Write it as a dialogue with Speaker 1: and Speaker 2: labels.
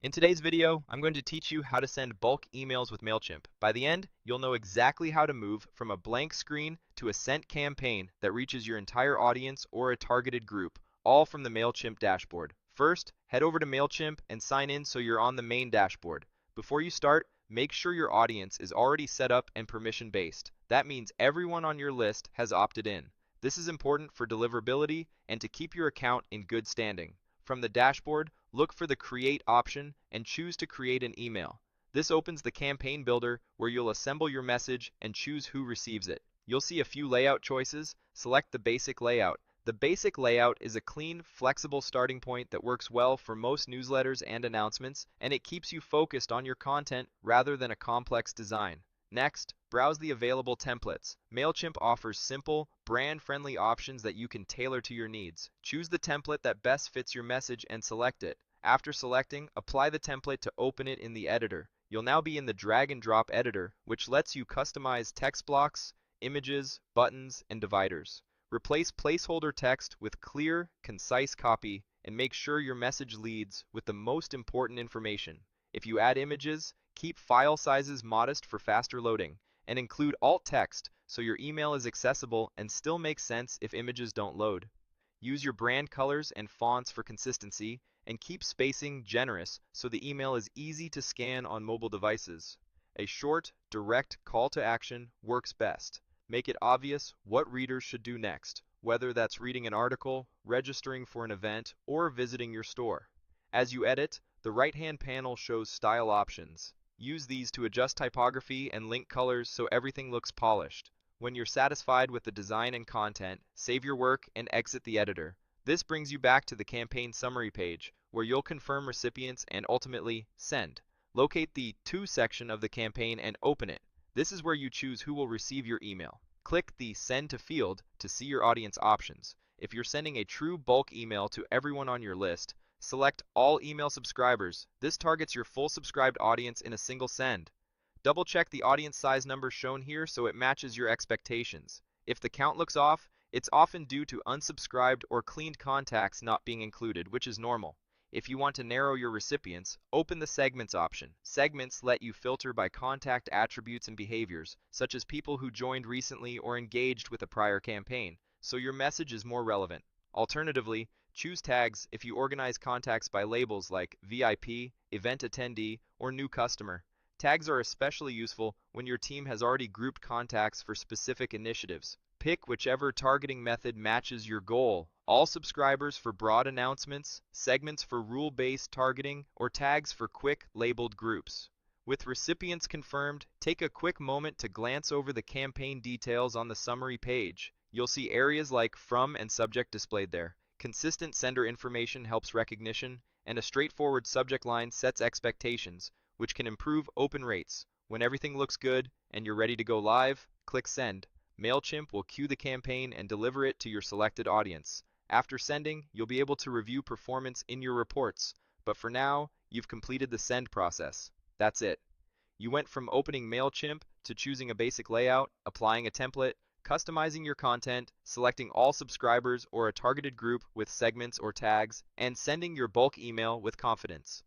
Speaker 1: In today's video, I'm going to teach you how to send bulk emails with Mailchimp. By the end, you'll know exactly how to move from a blank screen to a sent campaign that reaches your entire audience or a targeted group, all from the Mailchimp dashboard. First, head over to Mailchimp and sign in so you're on the main dashboard. Before you start, make sure your audience is already set up and permission-based. That means everyone on your list has opted in. This is important for deliverability and to keep your account in good standing. From the dashboard, look for the Create option and choose to create an email. This opens the campaign builder where you'll assemble your message and choose who receives it. You'll see a few layout choices. Select the basic layout. The basic layout is a clean, flexible starting point that works well for most newsletters and announcements, and it keeps you focused on your content rather than a complex design. Next, browse the available templates. Mailchimp offers simple, brand-friendly options that you can tailor to your needs. Choose the template that best fits your message and select it. After selecting, apply the template to open it in the editor. You'll now be in the drag and drop editor, which lets you customize text blocks, images, buttons, and dividers. Replace placeholder text with clear, concise copy, and make sure your message leads with the most important information. If you add images, keep file sizes modest for faster loading, and include alt text so your email is accessible and still makes sense if images don't load. Use your brand colors and fonts for consistency, and keep spacing generous so the email is easy to scan on mobile devices. A short, direct call to action works best. Make it obvious what readers should do next, whether that's reading an article, registering for an event, or visiting your store. As you edit, the right-hand panel shows style options. Use these to adjust typography and link colors so everything looks polished. When you're satisfied with the design and content, save your work and exit the editor. This brings you back to the campaign summary page, where you'll confirm recipients and ultimately send. Locate the To section of the campaign and open it. This is where you choose who will receive your email. Click the Send to field to see your audience options. If you're sending a true bulk email to everyone on your list, select All Email Subscribers. This targets your full subscribed audience in a single send. Double check the audience size number shown here so it matches your expectations. If the count looks off, it's often due to unsubscribed or cleaned contacts not being included, which is normal. If you want to narrow your recipients, open the Segments option. Segments let you filter by contact attributes and behaviors, such as people who joined recently or engaged with a prior campaign, so your message is more relevant. Alternatively, choose tags if you organize contacts by labels like VIP, event attendee, or new customer. Tags are especially useful when your team has already grouped contacts for specific initiatives. Pick whichever targeting method matches your goal. All subscribers for broad announcements, segments for rule-based targeting, or tags for quick, labeled groups. With recipients confirmed, take a quick moment to glance over the campaign details on the summary page. You'll see areas like From and Subject displayed there. Consistent sender information helps recognition, and a straightforward subject line sets expectations, which can improve open rates. When everything looks good and you're ready to go live, click Send. Mailchimp will queue the campaign and deliver it to your selected audience. After sending, you'll be able to review performance in your reports, but for now, you've completed the send process. That's it. You went from opening Mailchimp to choosing a basic layout, applying a template, customizing your content, selecting all subscribers or a targeted group with segments or tags, and sending your bulk email with confidence.